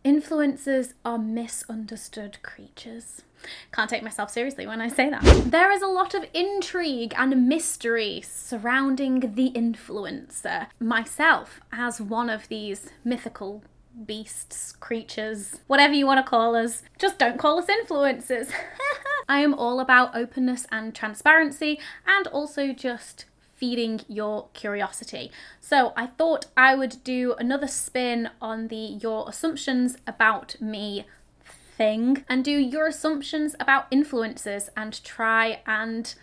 Influencers are misunderstood creatures. Can't take myself seriously when I say that. There is a lot of intrigue and mystery surrounding the influencer. Myself, as one of these mythical beasts, creatures, whatever you want to call us, just don't call us influencers. I am all about openness and transparency, and also just feeding your curiosity. So I thought I would do another spin on the your assumptions about me thing, and do your assumptions about influencers, and try and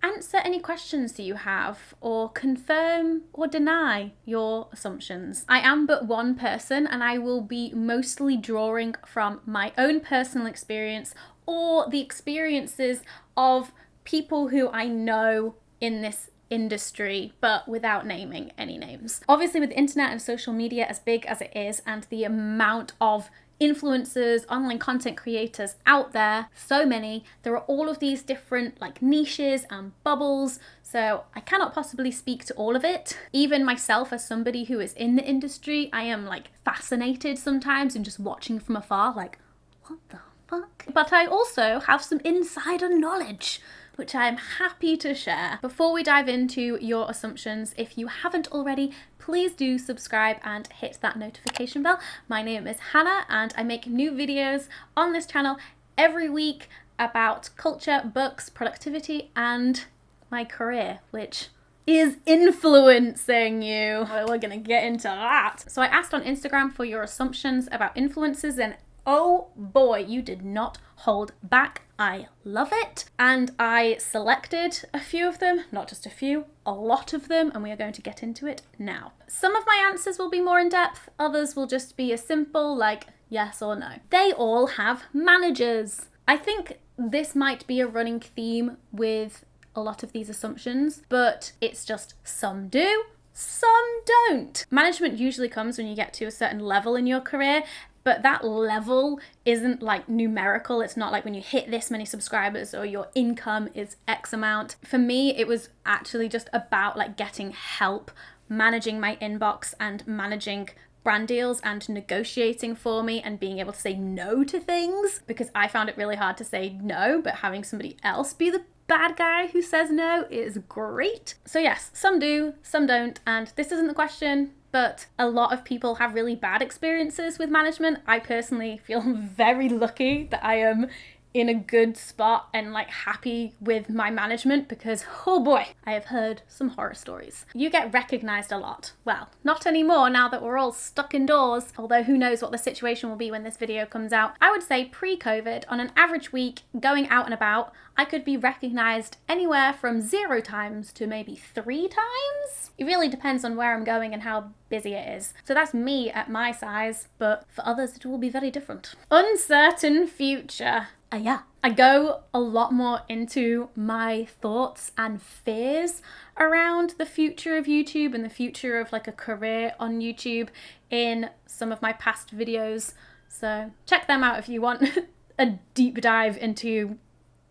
answer any questions that you have, or confirm or deny your assumptions. I am but one person, and I will be mostly drawing from my own personal experience or the experiences of people who I know in this industry, but without naming any names. Obviously, with the internet and social media as big as it is, and the amount of influencers, online content creators out there, so many, there are all of these different like niches and bubbles, so I cannot possibly speak to all of it. Even myself, as somebody who is in the industry, I am like fascinated sometimes and just watching from afar like, what the fuck? But I also have some insider knowledge which I am happy to share. Before we dive into your assumptions, if you haven't already, please do subscribe and hit that notification bell. My name is Hannah, and I make new videos on this channel every week about culture, books, productivity, and my career, which is influencing you. We're gonna get into that. So I asked on Instagram for your assumptions about influencers, and oh boy, you did not hold back. I love it. And I selected a few of them, not just a few, a lot of them, and we are going to get into it now. Some of my answers will be more in depth, others will just be as simple like yes or no. They all have managers. I think this might be a running theme with a lot of these assumptions, but it's just some do, some don't. Management usually comes when you get to a certain level in your career, but that level isn't like numerical. It's not like when you hit this many subscribers or your income is X amount. For me, it was actually just about like getting help, managing my inbox and managing brand deals and negotiating for me and being able to say no to things, because I found it really hard to say no, but having somebody else be the bad guy who says no is great. So yes, some do, some don't, and this isn't the question, but a lot of people have really bad experiences with management. I personally feel very lucky that I am in a good spot and like happy with my management, because oh boy, I have heard some horror stories. You get recognized a lot. Well, not anymore now that we're all stuck indoors, although who knows what the situation will be when this video comes out. I would say pre-COVID, on an average week going out and about, I could be recognized anywhere from 0 times to maybe 3 times. It really depends on where I'm going and how busy it is. So that's me at my size, but for others it will be very different. Uncertain future. Yeah, I go a lot more into my thoughts and fears around the future of YouTube and the future of like a career on YouTube in some of my past videos. So check them out if you want a deep dive into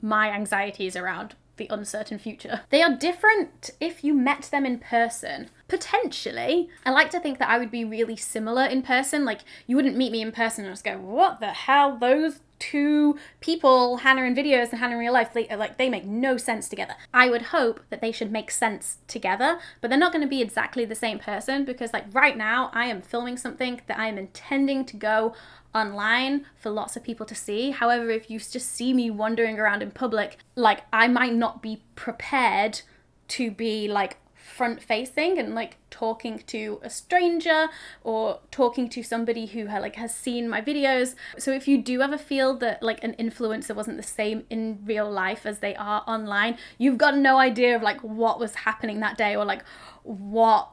my anxieties around the uncertain future. They are different if you met them in person. Potentially. I like to think that I would be really similar in person. Like, you wouldn't meet me in person and just go, what the hell, those two people, Hannah in videos and Hannah in real life, they make no sense together. I would hope that they should make sense together, but they're not going to be exactly the same person, because like right now I am filming something that I am intending to go online for lots of people to see. However, if you just see me wandering around in public, like I might not be prepared to be like front facing and like talking to a stranger or talking to somebody who has seen my videos. So if you do ever feel that like an influencer wasn't the same in real life as they are online, you've got no idea of like what was happening that day, or like what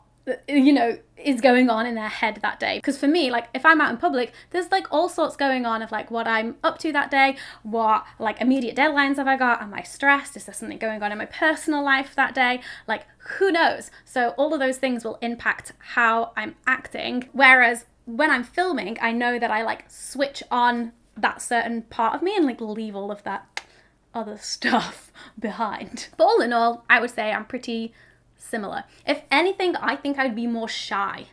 is going on in their head that day. Because for me, like if I'm out in public, there's like all sorts going on of like what I'm up to that day, what like immediate deadlines have I got, am I stressed, is there something going on in my personal life that day, like who knows. So all of those things will impact how I'm acting, whereas when I'm filming, I know that I like switch on that certain part of me and like leave all of that other stuff behind. But all in all, I would say I'm pretty similar. If anything, I think I'd be more shy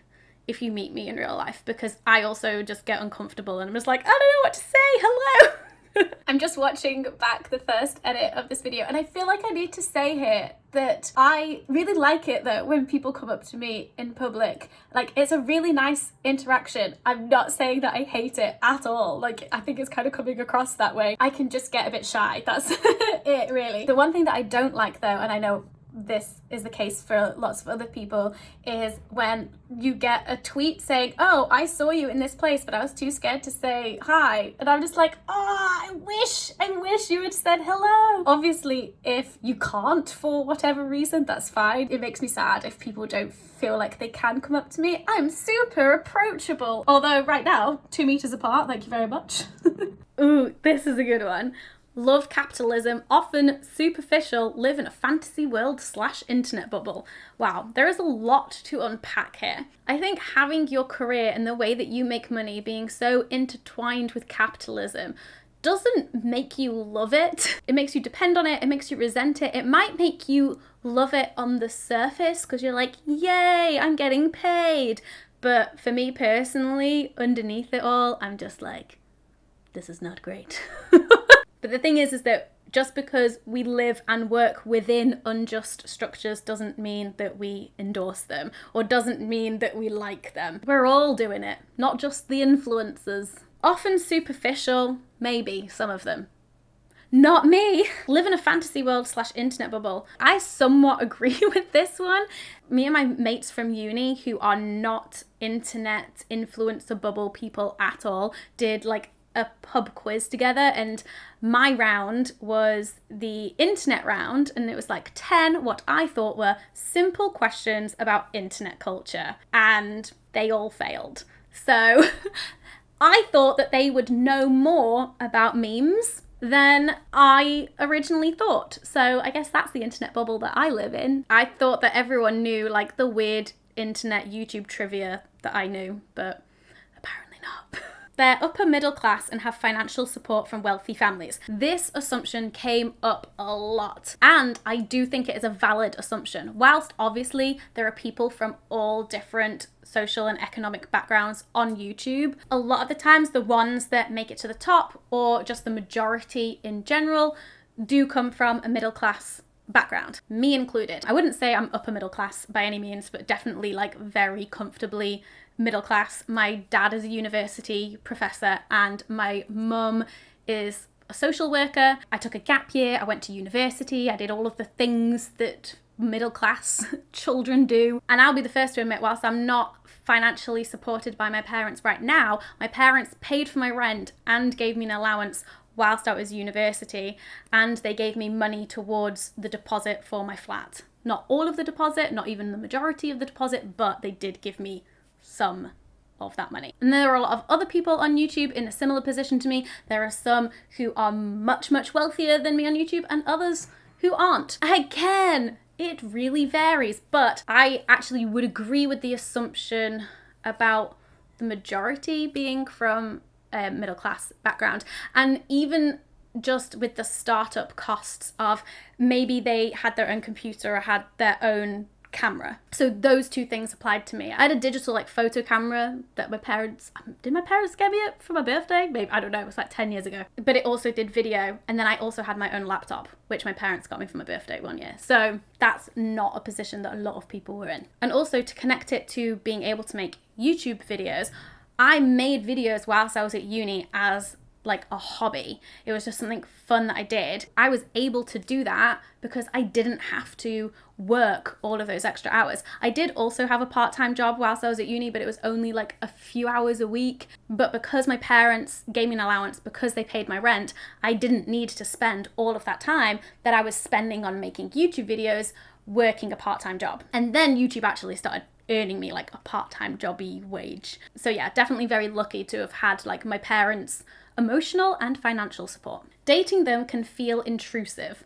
if you meet me in real life, because I also just get uncomfortable and I'm just like, I don't know what to say, hello. I'm just watching back the first edit of this video and I feel like I need to say here that I really like it that when people come up to me in public, like, it's a really nice interaction. I'm not saying that I hate it at all. Like, I think it's kind of coming across that way. I can just get a bit shy. That's it, really. The one thing that I don't like though, and I know this is the case for lots of other people, is when you get a tweet saying, oh, I saw you in this place, but I was too scared to say hi. And I'm just like, oh, I wish you had said hello. Obviously, if you can't for whatever reason, that's fine. It makes me sad if people don't feel like they can come up to me. I'm super approachable. Although right now, 2 meters apart, thank you very much. Ooh, this is a good one. Love capitalism, often superficial, live in a fantasy world / internet bubble. Wow, there is a lot to unpack here. I think having your career and the way that you make money being so intertwined with capitalism doesn't make you love it. It makes you depend on it, it makes you resent it. It might make you love it on the surface because you're like, yay, I'm getting paid. But for me personally, underneath it all, I'm just like, this is not great. But the thing is that just because we live and work within unjust structures doesn't mean that we endorse them or doesn't mean that we like them. We're all doing it, not just the influencers. Often superficial, maybe some of them. Not me. Live in a fantasy world / internet bubble. I somewhat agree with this one. Me and my mates from uni who are not internet influencer bubble people at all did like a pub quiz together, and my round was the internet round, and it was like 10 what I thought were simple questions about internet culture, and they all failed. So I thought that they would know more about memes than I originally thought. So I guess that's the internet bubble that I live in. I thought that everyone knew like the weird internet YouTube trivia that I knew, but apparently not. They're upper middle class and have financial support from wealthy families. This assumption came up a lot, and I do think it is a valid assumption. Whilst obviously there are people from all different social and economic backgrounds on YouTube, a lot of the times the ones that make it to the top, or just the majority in general, do come from a middle class background, me included. I wouldn't say I'm upper middle class by any means, but definitely like very comfortably middle class. My dad is a university professor and my mum is a social worker. I took a gap year, I went to university, I did all of the things that middle class children do. And I'll be the first to admit, whilst I'm not financially supported by my parents right now, my parents paid for my rent and gave me an allowance whilst I was at university, and they gave me money towards the deposit for my flat. Not all of the deposit, not even the majority of the deposit, but they did give me some of that money. And there are a lot of other people on YouTube in a similar position to me. There are some who are much, much wealthier than me on YouTube and others who aren't. Again, it really varies, but I actually would agree with the assumption about the majority being from a middle class background. And even just with the startup costs of maybe they had their own computer or had their own camera. So those two things applied to me. I had a digital like photo camera that did my parents get me it for my birthday? Maybe, I don't know, it was like 10 years ago. But it also did video, and then I also had my own laptop, which my parents got me for my birthday one year. So that's not a position that a lot of people were in. And also to connect it to being able to make YouTube videos, I made videos whilst I was at uni as like a hobby. It was just something fun that I did. I was able to do that because I didn't have to work all of those extra hours. I did also have a part-time job whilst I was at uni, but it was only like a few hours a week. But because my parents gave me an allowance, because they paid my rent, I didn't need to spend all of that time that I was spending on making YouTube videos working a part-time job. And then YouTube actually started earning me like a part-time jobby wage. So yeah, definitely very lucky to have had like my parents' emotional and financial support. Dating them can feel intrusive.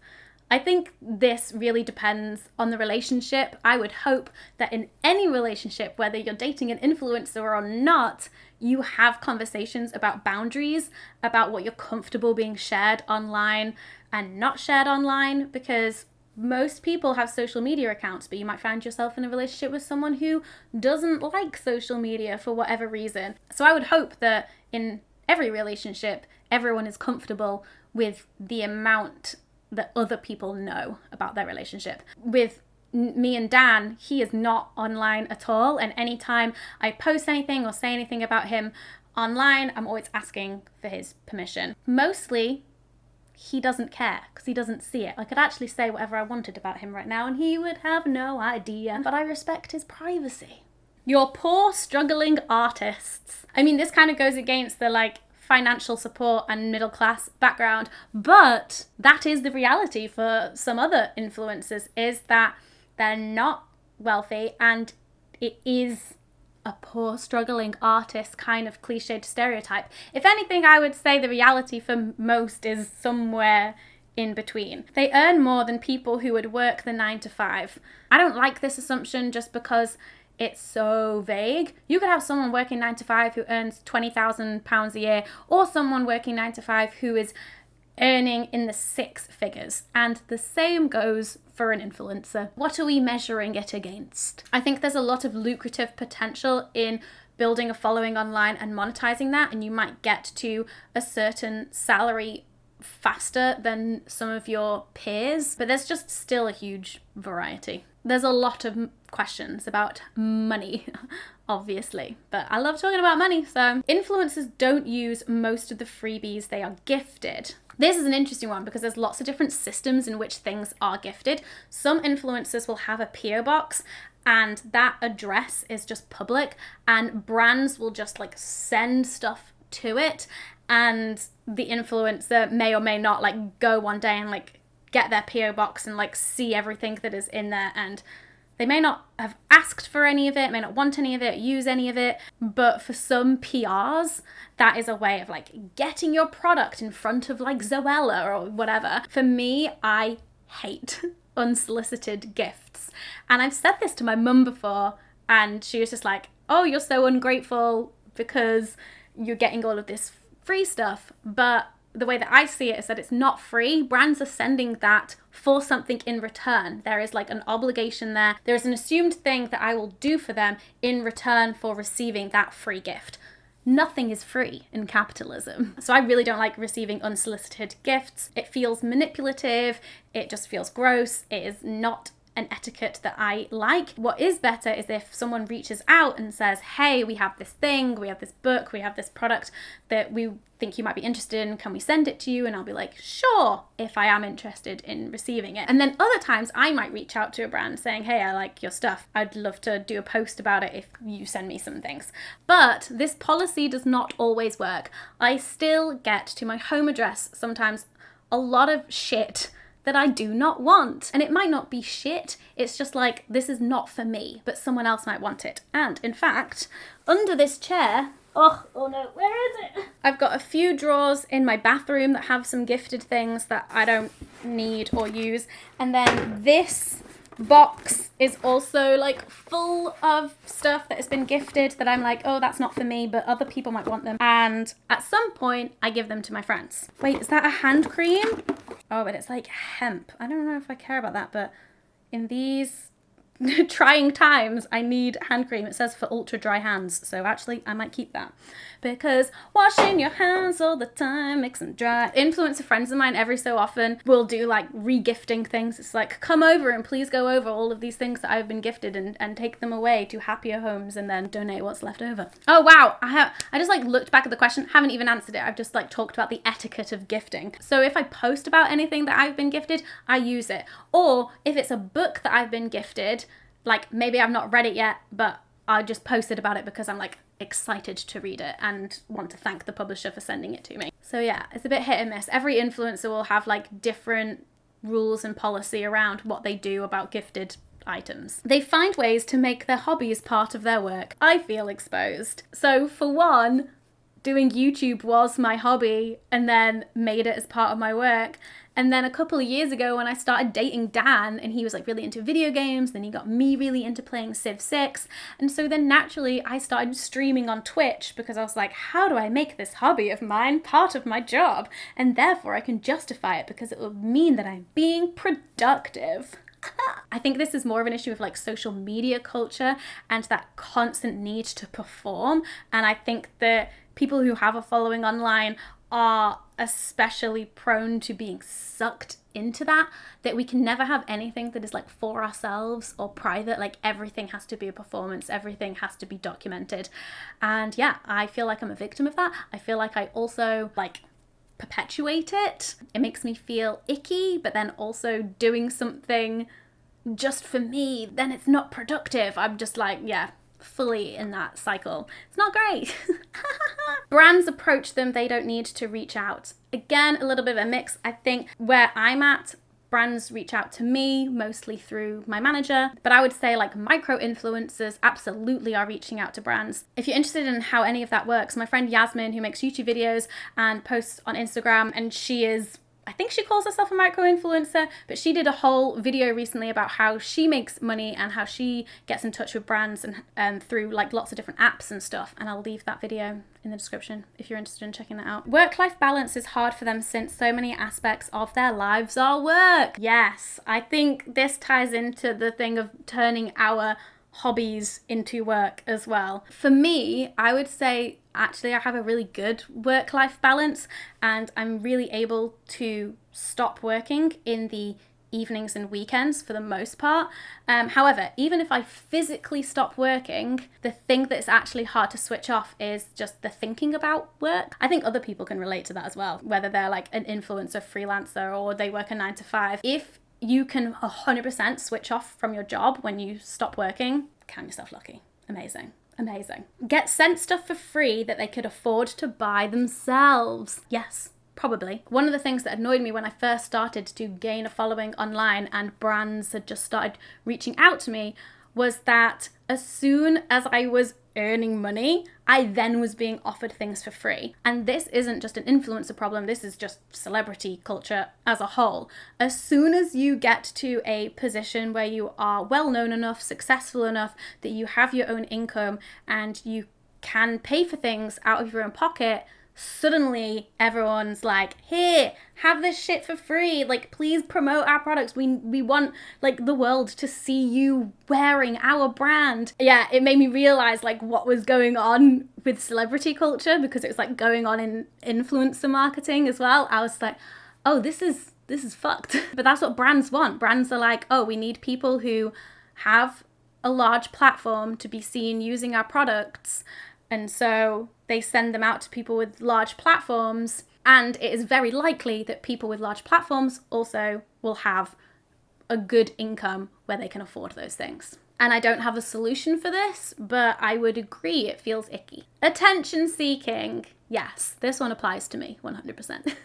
I think this really depends on the relationship. I would hope that in any relationship, whether you're dating an influencer or not, you have conversations about boundaries, about what you're comfortable being shared online and not shared online, because most people have social media accounts, but you might find yourself in a relationship with someone who doesn't like social media for whatever reason. So I would hope that in every relationship, everyone is comfortable with the amount that other people know about their relationship. With me and Dan, he is not online at all, and anytime I post anything or say anything about him online, I'm always asking for his permission. Mostly, he doesn't care because he doesn't see it. I could actually say whatever I wanted about him right now and he would have no idea, but I respect his privacy. Your poor, struggling artists. I mean, this kind of goes against the financial support and middle class background, but that is the reality for some other influencers, is that they're not wealthy, and it is a poor, struggling artist kind of cliched stereotype. If anything, I would say the reality for most is somewhere in between. They earn more than people who would work the 9 to 5. I don't like this assumption just because it's so vague. You could have someone working 9 to 5 who earns £20,000 a year, or someone working 9 to 5 who is earning in the 6 figures. And the same goes for an influencer. What are we measuring it against? I think there's a lot of lucrative potential in building a following online and monetizing that, and you might get to a certain salary faster than some of your peers, but there's just still a huge variety. There's a lot of questions about money, obviously, but I love talking about money. So influencers don't use most of the freebies they are gifted. This is an interesting one because there's lots of different systems in which things are gifted. Some influencers will have a PO box, and that address is just public, and brands will just send stuff to it, and the influencer may or may not go one day and get their PO box and see everything that is in there, and they may not have asked for any of it, may not want any of it, use any of it, but for some PRs, that is a way of getting your product in front of Zoella or whatever. For me, I hate unsolicited gifts. And I've said this to my mum before, and she was just like, oh, you're so ungrateful because you're getting all of this free stuff. But the way that I see it is that it's not free. Brands are sending that for something in return. There is an obligation there. There is an assumed thing that I will do for them in return for receiving that free gift. Nothing is free in capitalism. So I really don't like receiving unsolicited gifts. It feels manipulative. It just feels gross. It is not an etiquette that I like. What is better is if someone reaches out and says, hey, we have this thing, we have this book, we have this product that we think you might be interested in, can we send it to you? And I'll be like, sure, if I am interested in receiving it. And then other times I might reach out to a brand saying, hey, I like your stuff. I'd love to do a post about it if you send me some things. But this policy does not always work. I still get to my home address sometimes a lot of shit that I do not want. And it might not be shit, it's just this is not for me, but someone else might want it. And in fact, under this chair, oh no, where is it? I've got a few drawers in my bathroom that have some gifted things that I don't need or use. And then this box is also full of stuff that has been gifted that I'm oh, that's not for me, but other people might want them. And at some point I give them to my friends. Wait, is that a hand cream? Oh, but it's hemp. I don't know if I care about that, but in these trying times, I need hand cream. It says for ultra dry hands, so actually I might keep that, because washing your hands all the time makes them dry. Influencer friends of mine every so often will do re-gifting things. It's come over and please go over all of these things that I've been gifted and take them away to happier homes and then donate what's left over. Oh wow, I just looked back at the question, haven't even answered it. I've just talked about the etiquette of gifting. So if I post about anything that I've been gifted, I use it. Or if it's a book that I've been gifted, maybe I've not read it yet, but I just posted about it because I'm excited to read it and want to thank the publisher for sending it to me. So yeah, it's a bit hit and miss. Every influencer will have different rules and policy around what they do about gifted items. They find ways to make their hobbies part of their work. I feel exposed. So for one, doing YouTube was my hobby and then made it as part of my work. And then a couple of years ago when I started dating Dan, and he was like really into video games, then he got me really into playing Civ 6. And so then naturally I started streaming on Twitch because I was like, how do I make this hobby of mine part of my job? And therefore I can justify it because it will mean that I'm being productive. I think this is more of an issue of like social media culture and that constant need to perform. And I think that people who have a following online are especially prone to being sucked into that we can never have anything that is like for ourselves or private. Like everything has to be a performance, everything has to be documented. And yeah, I feel like I'm a victim of that. I feel like I also like perpetuate it. It makes me feel icky, but then also doing something just for me, then it's not productive. I'm just like, yeah, fully in that cycle. It's not great. Brands approach them, they don't need to reach out. Again, a little bit of a mix. I think where I'm at, brands reach out to me mostly through my manager, but I would say like micro influencers absolutely are reaching out to brands. If you're interested in how any of that works, my friend Yasmin, who makes YouTube videos and posts on Instagram, and I think she calls herself a micro influencer, but she did a whole video recently about how she makes money and how she gets in touch with brands and through like lots of different apps and stuff. And I'll leave that video in the description if you're interested in checking that out. Work-life balance is hard for them since so many aspects of their lives are work. Yes, I think this ties into the thing of turning our hobbies into work as well. For me, I would say actually I have a really good work-life balance and I'm really able to stop working in the evenings and weekends for the most part. However, even if I physically stop working, the thing that's actually hard to switch off is just the thinking about work. I think other people can relate to that as well, whether they're like an influencer, freelancer, or they work a 9 to 5. If you can 100% switch off from your job when you stop working, count yourself lucky. Amazing. Amazing. Get sent stuff for free that they could afford to buy themselves. Yes, probably. One of the things that annoyed me when I first started to gain a following online and brands had just started reaching out to me was that as soon as I was earning money, I then was being offered things for free. And this isn't just an influencer problem, this is just celebrity culture as a whole. As soon as you get to a position where you are well known enough, successful enough, that you have your own income and you can pay for things out of your own pocket, suddenly everyone's like, here, have this shit for free, like please promote our products, we want like the world to see you wearing our brand. Yeah, it made me realize like what was going on with celebrity culture, because it was like going on in influencer marketing as well. I was like, oh, this is fucked. But that's what brands want. Brands are like, oh, we need people who have a large platform to be seen using our products. And so they send them out to people with large platforms, and it is very likely that people with large platforms also will have a good income where they can afford those things. And I don't have a solution for this, but I would agree it feels icky. Attention seeking. Yes, this one applies to me 100%.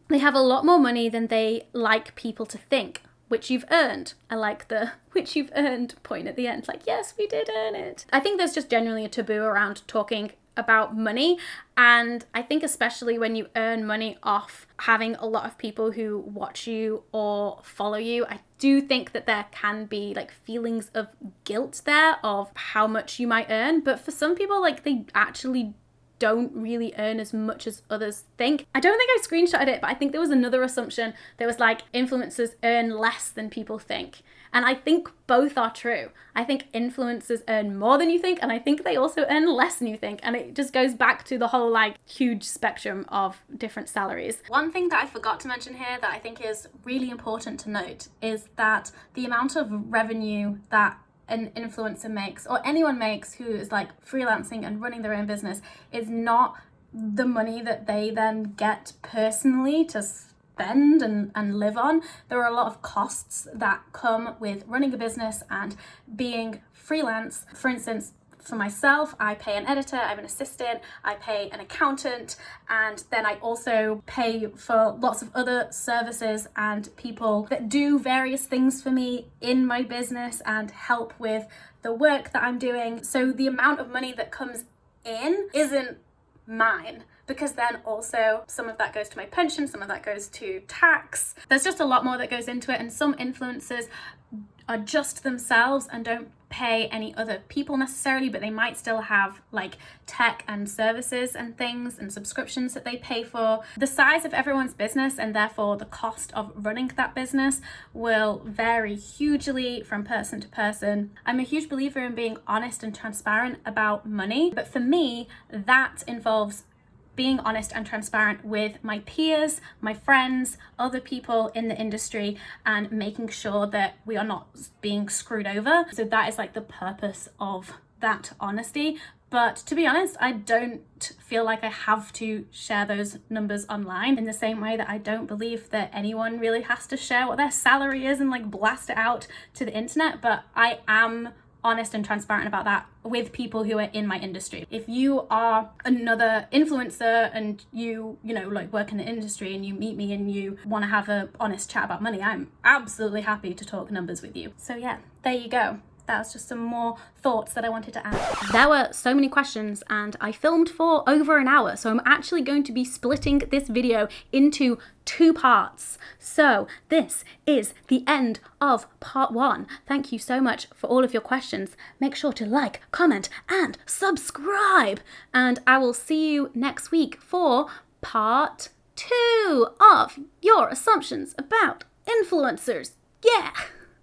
They have a lot more money than they like people to think, which you've earned. I like the which you've earned point at the end. Like, yes, we did earn it. I think there's just generally a taboo around talking about money. And I think especially when you earn money off having a lot of people who watch you or follow you, I do think that there can be like feelings of guilt there of how much you might earn. But for some people, like they actually don't really earn as much as others think. I don't think I screenshotted it, but I think there was another assumption that was like influencers earn less than people think. And I think both are true. I think influencers earn more than you think, and I think they also earn less than you think. And it just goes back to the whole like huge spectrum of different salaries. One thing that I forgot to mention here that I think is really important to note is that the amount of revenue that an influencer makes, or anyone makes who is like freelancing and running their own business, is not the money that they then get personally to spend and live on. There are a lot of costs that come with running a business and being freelance. For instance, for myself, I pay an editor, I have an assistant, I pay an accountant, and then I also pay for lots of other services and people that do various things for me in my business and help with the work that I'm doing. So the amount of money that comes in isn't mine. because then also some of that goes to my pension, some of that goes to tax. There's just a lot more that goes into it, and some influencers are just themselves and don't pay any other people necessarily, but they might still have like tech and services and things and subscriptions that they pay for. The size of everyone's business and therefore the cost of running that business will vary hugely from person to person. I'm a huge believer in being honest and transparent about money, but for me, that involves being honest and transparent with my peers, my friends, other people in the industry, and making sure that we are not being screwed over. So that is like the purpose of that honesty. But to be honest, I don't feel like I have to share those numbers online, in the same way that I don't believe that anyone really has to share what their salary is and like blast it out to the internet. But I am honest and transparent about that with people who are in my industry. If you are another influencer and you know, like work in the industry and you meet me and you want to have an honest chat about money, I'm absolutely happy to talk numbers with you. So yeah, there you go. That was just some more thoughts that I wanted to add. There were so many questions and I filmed for over an hour, so I'm actually going to be splitting this video into 2 parts. So this is the end of part 1. Thank you so much for all of your questions. Make sure to like, comment, and subscribe. And I will see you next week for part 2 of your assumptions about influencers. Yeah!